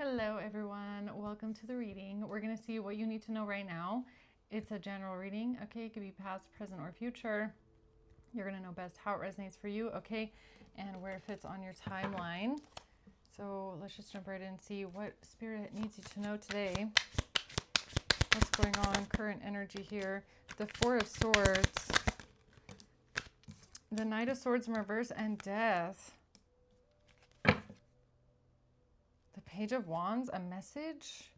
Hello everyone, welcome to the reading. We're going to see what you need to know right now. It's a general reading, okay? It could be past, present, or future. You're going to know best how it resonates for you, okay? And where it fits on your timeline. So let's just jump right in and see what Spirit needs you to know today. What's going on, current energy here. The Four of Swords, the Knight of Swords in reverse, and Death. The Page of Wands, a message.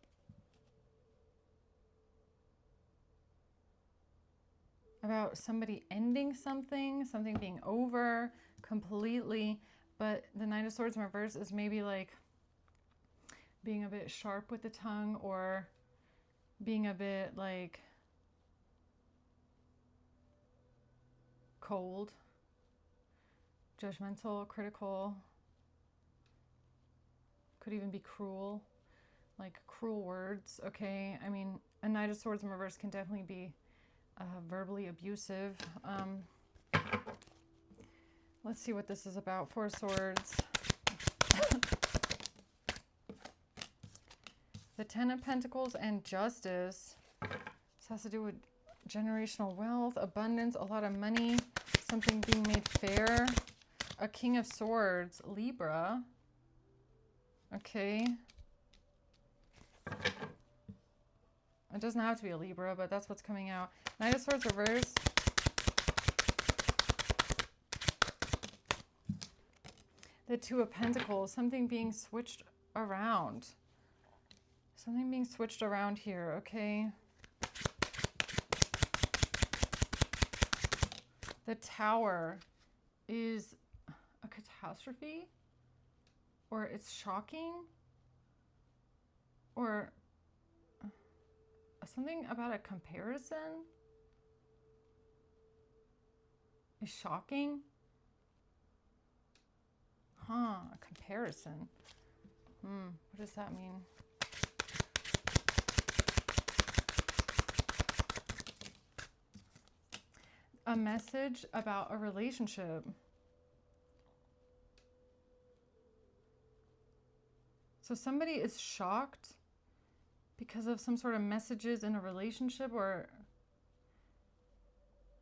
About somebody ending something, something being over completely. But the Knight of Swords in reverse is maybe like being a bit sharp with the tongue, or being a bit like cold, judgmental, critical. Could even be cruel, like cruel words, okay? I mean, a Knight of Swords in reverse can definitely be verbally abusive. Let's see what this is about. Four of Swords. The Ten of Pentacles and Justice. This has to do with generational wealth, abundance, a lot of money, something being made fair. A King of Swords, Libra. Okay. It doesn't have to be a Libra, but that's what's coming out. Knight of Swords reverse. The Two of Pentacles, something being switched around. Something being switched around here, okay? The Tower is a catastrophe, or it's shocking, or something about a comparison is shocking. A comparison. What does that mean? A message about a relationship. So somebody is shocked because of some sort of messages in a relationship, or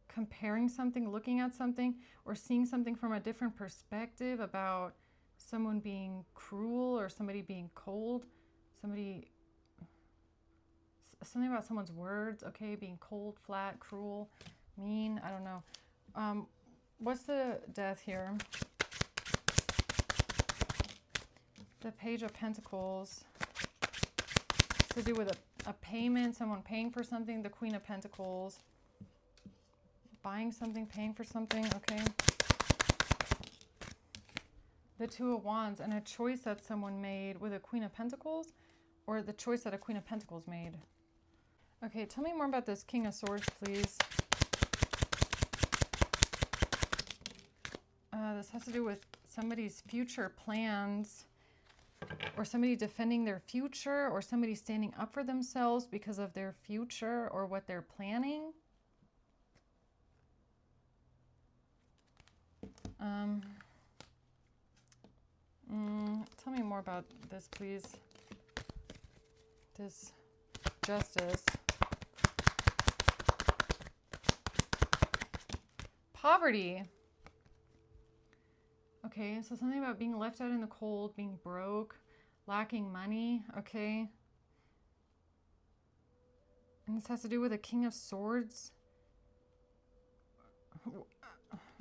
comparing something, looking at something, or seeing something from a different perspective about someone being cruel or somebody being cold, something about someone's words, okay, being cold, flat, cruel, mean, I don't know. What's the Death here? The Page of Pentacles. It's to do with a payment, someone paying for something. The Queen of Pentacles. Buying something, paying for something, okay. The Two of Wands, and a choice that someone made with a Queen of Pentacles, or the choice that a Queen of Pentacles made. Okay, tell me more about this King of Swords, please. This has to do with somebody's future plans, or somebody defending their future, or somebody standing up for themselves because of their future or what they're planning. Tell me more about this, please. This Justice. Poverty. Okay, so something about being left out in the cold, being broke, lacking money, okay? And this has to do with a King of Swords.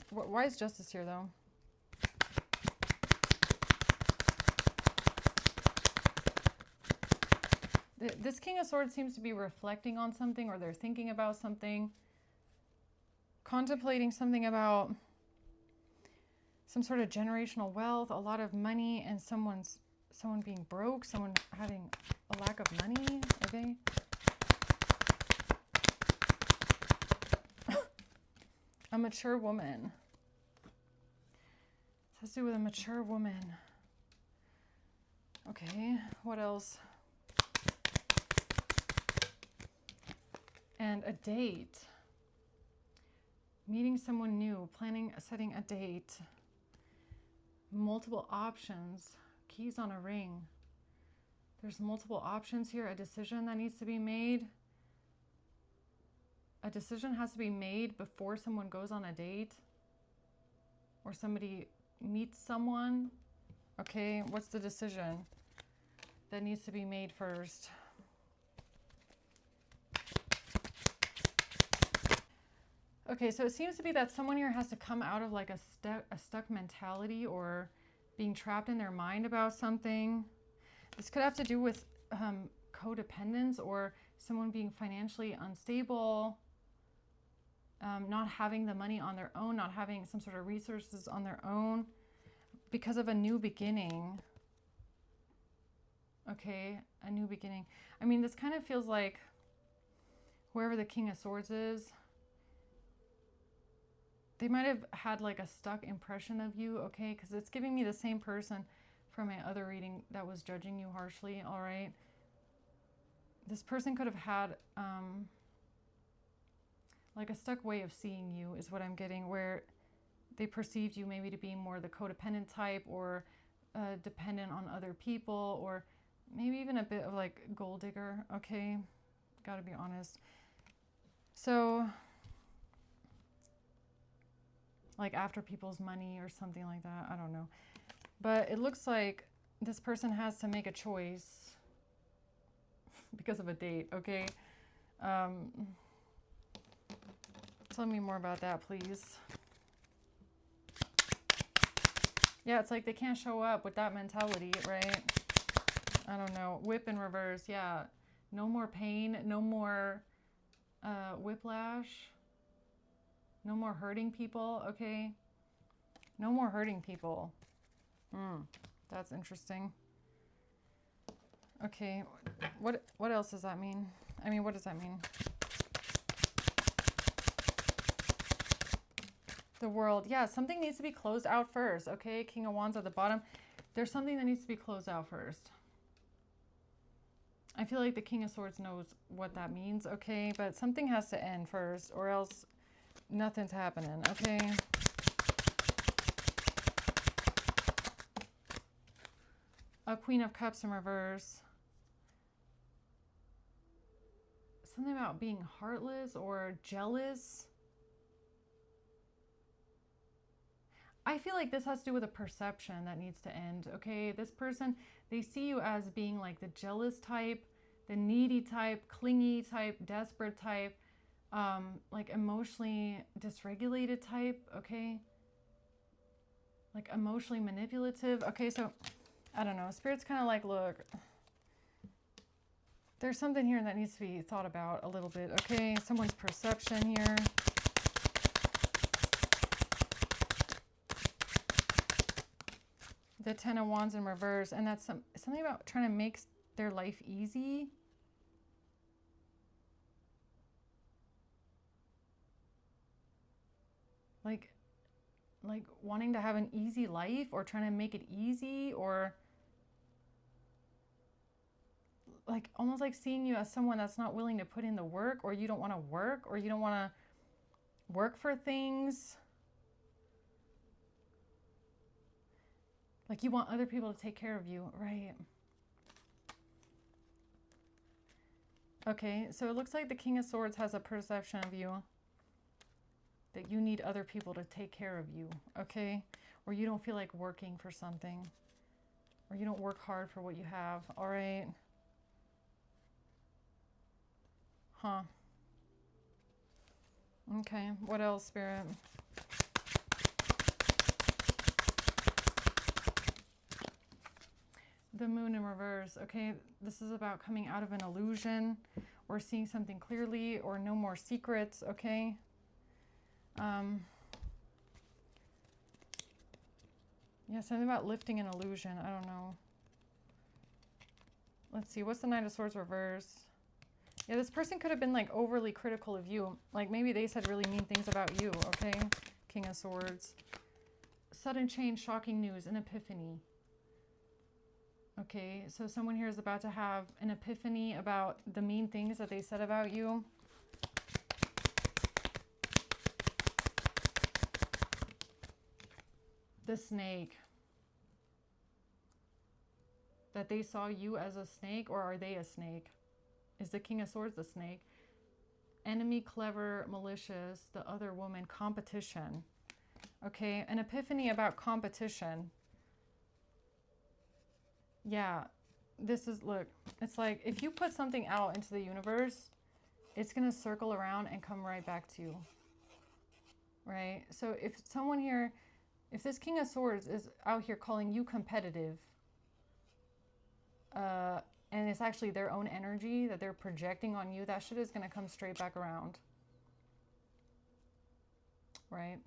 Why is Justice here, though? This King of Swords seems to be reflecting on something, or they're thinking about something, contemplating something about some sort of generational wealth, a lot of money, and someone being broke, someone having a lack of money, okay? A mature woman. This has to do with a mature woman. Okay, what else? And a date. Meeting someone new, setting a date. Multiple options. Keys on a ring. There's multiple options here. A decision that needs to be made. A decision has to be made before someone goes on a date or somebody meets someone. Okay, what's the decision that needs to be made first? Okay, so it seems to be that someone here has to come out of like a stuck mentality or being trapped in their mind about something. This could have to do with codependence or someone being financially unstable, not having the money on their own, not having some sort of resources on their own because of a new beginning. Okay, a new beginning. I mean, this kind of feels like whoever the King of Swords is, they might have had like a stuck impression of you, okay? Because it's giving me the same person from my other reading that was judging you harshly, all right? This person could have had like a stuck way of seeing you is what I'm getting, where they perceived you maybe to be more the codependent type or dependent on other people, or maybe even a bit of like gold digger, okay? Gotta be honest. So like after people's money or something like that. I don't know. But it looks like this person has to make a choice because of a date, okay? Tell me more about that, please. Yeah, it's like they can't show up with that mentality, right? I don't know. Whip in reverse, yeah. No more pain, no more whiplash. No more hurting people, okay? No more hurting people. That's interesting. Okay, what else does that mean? I mean, what does that mean? The World, yeah, something needs to be closed out first, okay? King of Wands at the bottom. There's something that needs to be closed out first. I feel like the King of Swords knows what that means, okay? But something has to end first, or else nothing's happening, okay? A Queen of Cups in reverse. Something about being heartless or jealous. I feel like this has to do with a perception that needs to end, okay? This person, they see you as being like the jealous type, the needy type, clingy type, desperate type, like emotionally dysregulated type, okay? Like emotionally manipulative. Okay, so I don't know. Spirit's kind of like, look, there's something here that needs to be thought about a little bit, okay? Someone's perception here. The Ten of Wands in reverse, and that's something about trying to make their life easy. Like wanting to have an easy life or trying to make it easy, or like almost like seeing you as someone that's not willing to put in the work, or you don't want to work, or you don't want to work for things. Like you want other people to take care of you, right? Okay, so it looks like the King of Swords has a perception of you that you need other people to take care of you, okay? Or you don't feel like working for something, or you don't work hard for what you have, all right? Huh. Okay, what else, Spirit? The Moon in reverse. Okay, this is about coming out of an illusion or seeing something clearly, or no more secrets, okay? Yeah, something about lifting an illusion. I don't know. Let's see. What's the Knight of Swords reverse? Yeah, this person could have been like overly critical of you. Like maybe they said really mean things about you, okay? King of Swords. Sudden change, shocking news, an epiphany. Okay, so someone here is about to have an epiphany about the mean things that they said about you. The Snake. that they saw you as a snake, or are they a snake? Is the King of Swords the snake? Enemy, clever, malicious, the other woman, competition. Okay, an epiphany about competition. Yeah, this is, look, it's like if you put something out into the universe, it's going to circle around and come right back to you. Right? So if someone here, if this King of Swords is out here calling you competitive, and it's actually their own energy that they're projecting on you, that shit is going to come straight back around. Right?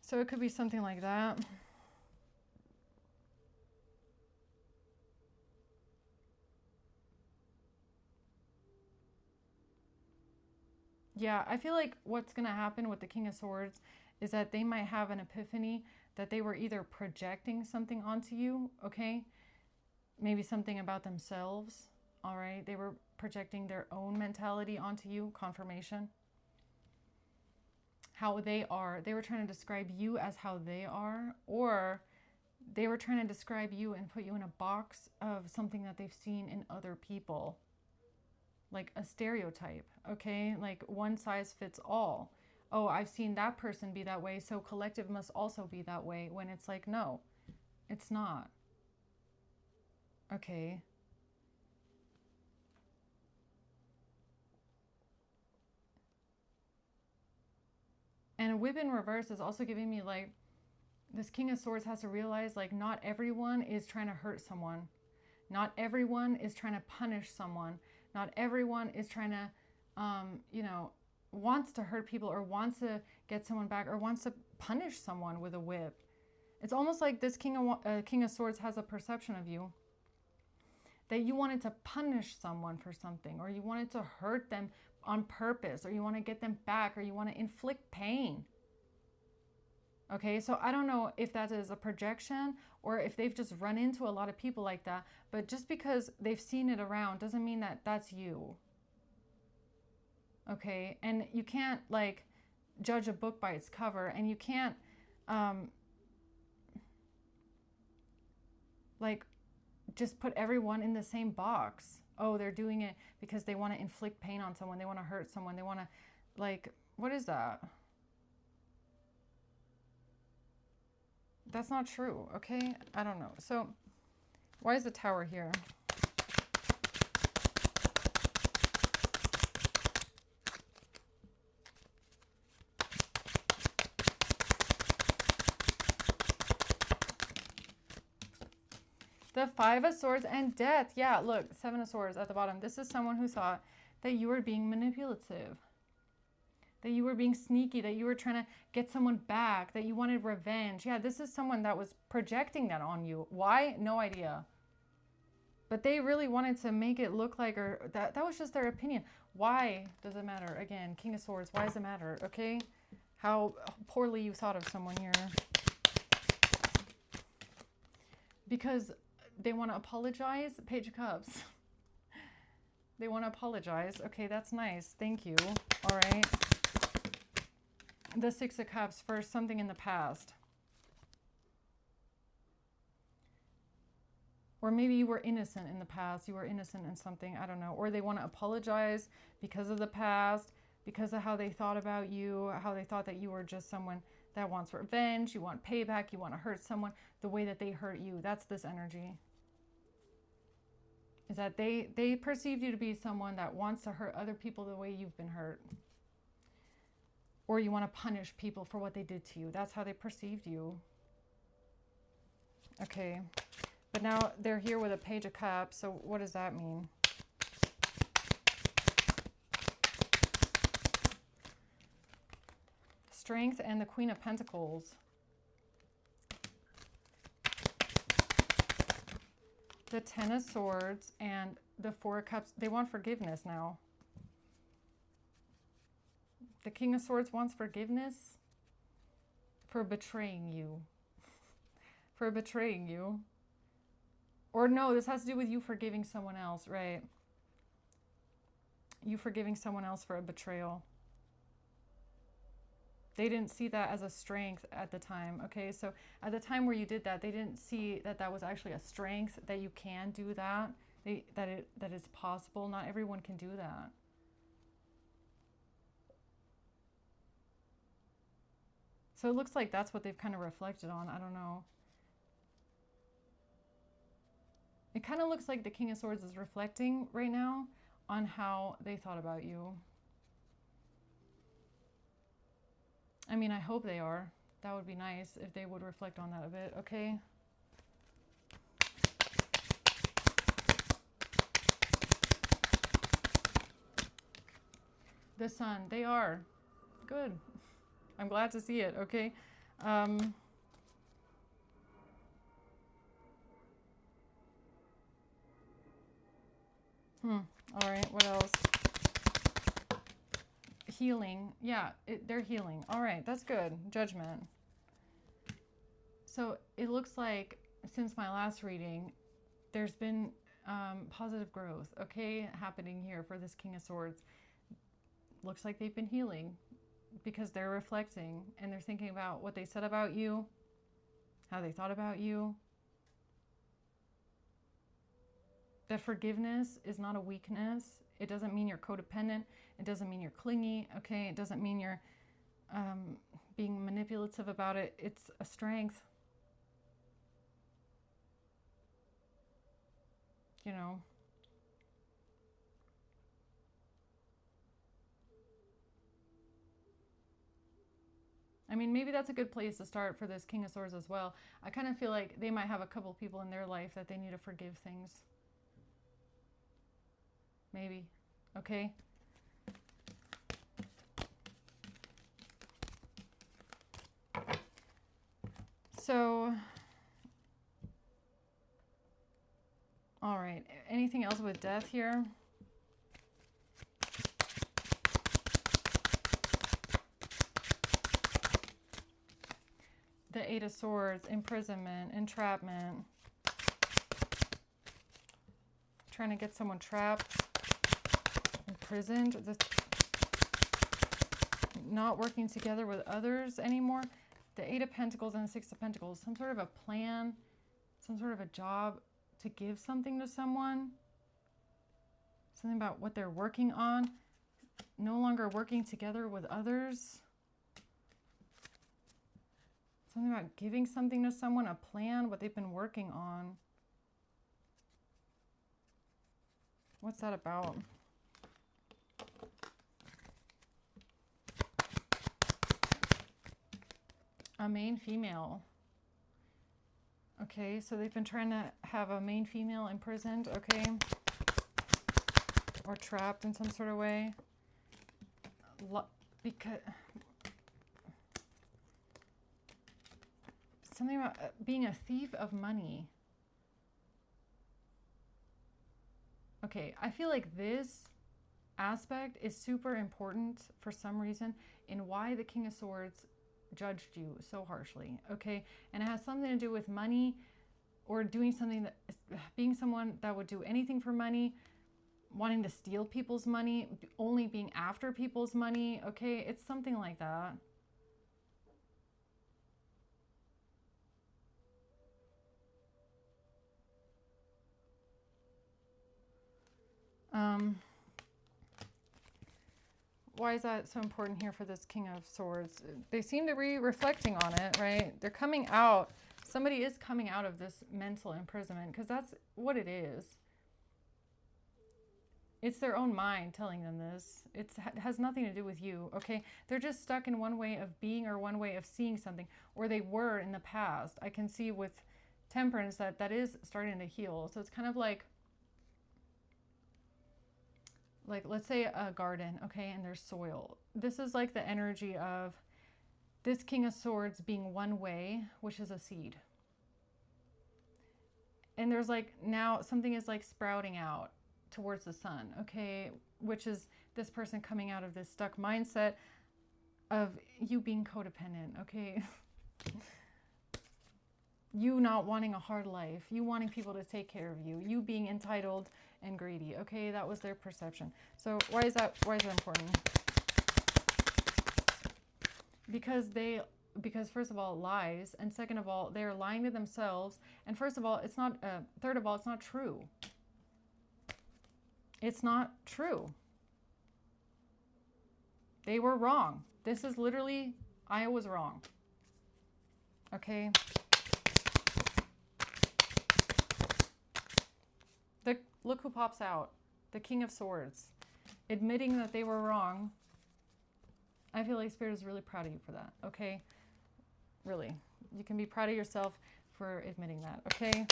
So it could be something like that. Yeah, I feel like what's going to happen with the King of Swords is that they might have an epiphany that they were either projecting something onto you, okay? Maybe something about themselves, all right? They were projecting their own mentality onto you, confirmation. How they are. They were trying to describe you as how they are, or they were trying to describe you and put you in a box of something that they've seen in other people. Like a stereotype, okay? Like one size fits all. Oh, I've seen that person be that way, so collective must also be that way, when it's like, no, it's not. Okay. And a whip in reverse is also giving me like, this King of Swords has to realize like not everyone is trying to hurt someone. Not everyone is trying to punish someone. Not everyone is trying to, wants to hurt people or wants to get someone back or wants to punish someone with a whip. It's almost like this King of Swords has a perception of you that you wanted to punish someone for something, or you wanted to hurt them on purpose, or you want to get them back, or you want to inflict pain. Okay, so I don't know if that is a projection or if they've just run into a lot of people like that, but just because they've seen it around doesn't mean that that's you. Okay, and you can't like judge a book by its cover, and you can't like just put everyone in the same box. Oh, they're doing it because they want to inflict pain on someone, they want to hurt someone, they want to, like, what is that? That's not true, okay? I don't know. So why is the Tower here? The Five of Swords and Death. Yeah, look, Seven of Swords at the bottom. This is someone who thought that you were being manipulative, that you were being sneaky, that you were trying to get someone back, that you wanted revenge. Yeah, this is someone that was projecting that on you. Why? No idea. But they really wanted to make it look like, or that was just their opinion. Why does it matter? Again, King of Swords, why does it matter? Okay? How poorly you thought of someone here. Because they want to apologize. Page of Cups. They want to apologize. Okay, that's nice. Thank you. All right. The Six of Cups for something in the past. Or maybe you were innocent in the past. You were innocent in something. I don't know. Or they want to apologize because of the past, because of how they thought about you, how they thought that you were just someone that wants revenge. You want payback. You want to hurt someone the way that they hurt you. That's this energy. Is that they perceived you to be someone that wants to hurt other people the way you've been hurt. Or you want to punish people for what they did to you. That's how they perceived you. Okay. But now they're here with a Page of Cups. So what does that mean? Strength and the Queen of Pentacles. The Ten of Swords and the Four of Cups. They want forgiveness now. The King of Swords wants forgiveness for betraying you. For betraying you. Or no, this has to do with you forgiving someone else, right? You forgiving someone else for a betrayal. They didn't see that as a strength at the time, okay? So at the time where you did that, they didn't see that that was actually a strength, that you can do that, that it's possible. Not everyone can do that. So it looks like that's what they've kind of reflected on. I don't know. It kind of looks like the King of Swords is reflecting right now on how they thought about you. I mean, I hope they are. That would be nice if they would reflect on that a bit, okay? The Sun, they are. Good. I'm glad to see it, okay? All right, what else? Healing. Yeah, they're healing. All right, that's good. Judgment. So it looks like since my last reading, there's been positive growth, okay, happening here for this King of Swords. Looks like they've been healing because they're reflecting and they're thinking about what they said about you, how they thought about you. That forgiveness is not a weakness. It doesn't mean you're codependent. It doesn't mean you're clingy, okay? It doesn't mean you're being manipulative about it. It's a strength. You know. I mean, maybe that's a good place to start for this King of Swords as well. I kind of feel like they might have a couple people in their life that they need to forgive things. Maybe. Okay? So, all right. Anything else with death here? The Eight of Swords, imprisonment, entrapment. Trying to get someone trapped, imprisoned, not working together with others anymore. The Eight of Pentacles and the Six of Pentacles, some sort of a plan, some sort of a job to give something to someone. Something about what they're working on. No longer working together with others. Something about giving something to someone, a plan, what they've been working on. What's that about? A main female. Okay, so they've been trying to have a main female imprisoned, okay? Or trapped in some sort of way. Because something about being a thief of money. Okay, I feel like this aspect is super important for some reason in why the King of Swords judged you so harshly, okay? And it has something to do with money or doing something that, being someone that would do anything for money, wanting to steal people's money, only being after people's money, okay? It's something like that. Why is that so important here for this King of Swords? They seem to be reflecting on it, right? They're coming out. Somebody is coming out of this mental imprisonment because that's what it is. It's their own mind telling them this. It has nothing to do with you, okay? They're just stuck in one way of being or one way of seeing something, or they were in the past. I can see with Temperance that is starting to heal. So it's kind of like let's say a garden, okay, and there's soil. This is like the energy of this King of Swords being one way, which is a seed. And there's like now something is like sprouting out towards the sun, okay, which is this person coming out of this stuck mindset of you being codependent, okay? You not wanting a hard life, you wanting people to take care of you, you being entitled and greedy, okay? That was their perception. So why is that important? because first of all, lies, and second of all, they're lying to themselves, and first of all, it's not, third of all, it's not true. It's not true. They were wrong. This is literally, I was wrong. Okay? Look who pops out. The King of Swords. Admitting that they were wrong. I feel like Spirit is really proud of you for that. Okay? Really. You can be proud of yourself for admitting that. Okay?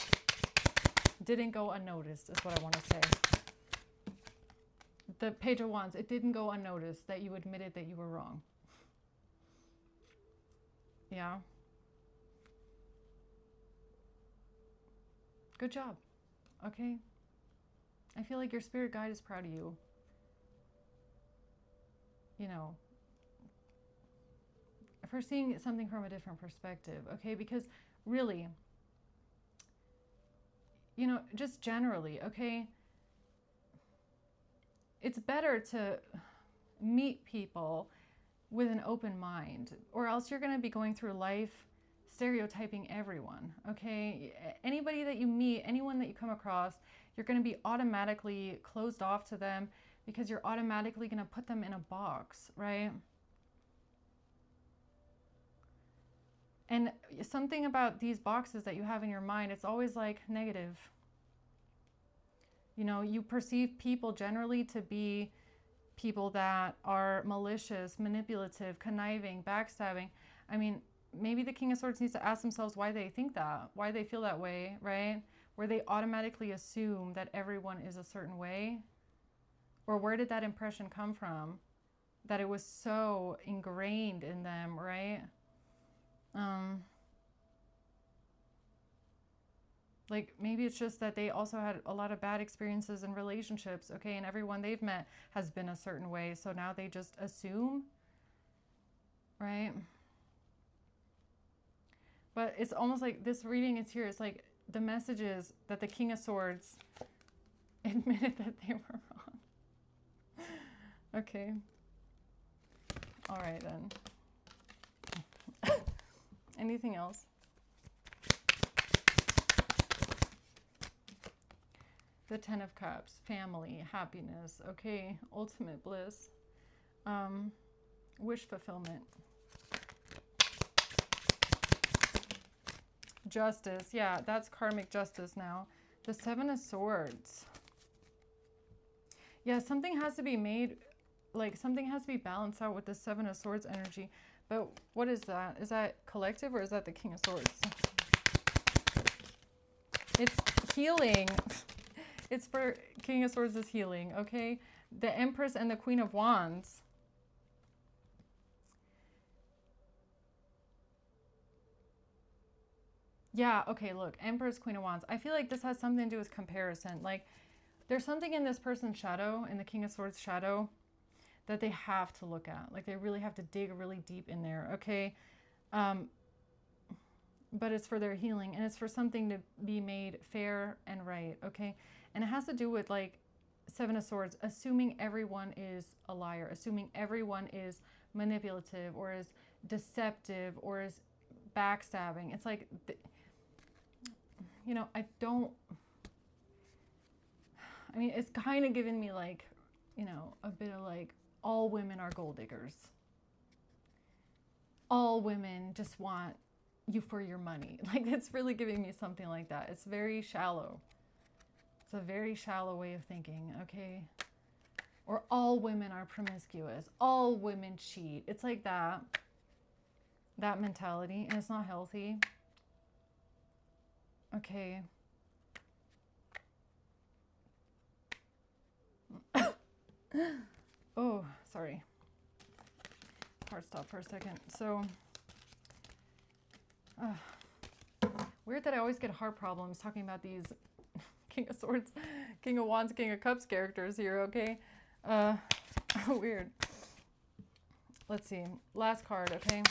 Didn't go unnoticed is what I want to say. The Page of Wands. It didn't go unnoticed that you admitted that you were wrong. Yeah? Good job. Okay? I feel like your spirit guide is proud of you. You know, for seeing something from a different perspective, okay? Because really, you know, just generally, okay? It's better to meet people with an open mind, or else you're going to be going through life stereotyping everyone, okay? Anybody that you meet, anyone that you come across, you're going to be automatically closed off to them because you're automatically going to put them in a box, right? And something about these boxes that you have in your mind, it's always like negative. You know, you perceive people generally to be people that are malicious, manipulative, conniving, backstabbing. I mean, maybe the King of Swords needs to ask themselves why they think that, why they feel that way, right? Where they automatically assume that everyone is a certain way. Or where did that impression come from? That it was so ingrained in them, right? Like maybe it's just that they also had a lot of bad experiences in relationships, okay? And everyone they've met has been a certain way. So now they just assume, right? But it's almost like this reading is here. It's like the message is that the King of Swords admitted that they were wrong. Okay. All right then. Anything else? The Ten of Cups, family, happiness, okay, ultimate bliss, wish fulfillment, justice, yeah, that's karmic justice now. The Seven of Swords. Yeah, something has to be made, like something has to be balanced out with the Seven of Swords energy. But what is that? Is that collective or is that the King of Swords? It's healing. It's for King of Swords is healing, okay? The Empress and the Queen of Wands. Yeah, okay, look. Empress, Queen of Wands. I feel like this has something to do with comparison. Like, there's something in this person's shadow, in the King of Swords shadow, that they have to look at. Like, they really have to dig really deep in there, okay? But it's for their healing, and it's for something to be made fair and right, okay? And it has to do with, like, Seven of Swords, assuming everyone is a liar, assuming everyone is manipulative or is deceptive or is backstabbing. It's like, you know, I mean, it's kind of given me, like, you know, a bit of, like, all women are gold diggers. All women just want you for your money. Like, it's really giving me something like that. It's very shallow. It's a very shallow way of thinking, okay? Or all women are promiscuous. All women cheat. It's like that mentality, and it's not healthy. Okay. Oh, sorry. Heart stop for a second. So, weird that I always get heart problems talking about these King of Swords, King of Wands, King of Cups characters here, okay? Weird. Let's see. Last card, okay?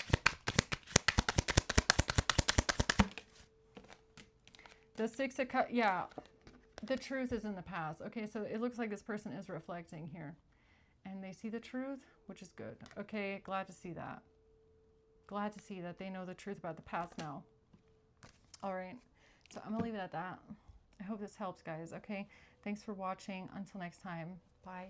The Six of Cups, yeah. The truth is in the past. Okay, so it looks like this person is reflecting here. And they see the truth, which is good. Okay, glad to see that. glad to see that they know the truth about the past now. All right, so I'm gonna leave it at that. I hope this helps, guys. Okay, thanks for watching. Until next time, bye.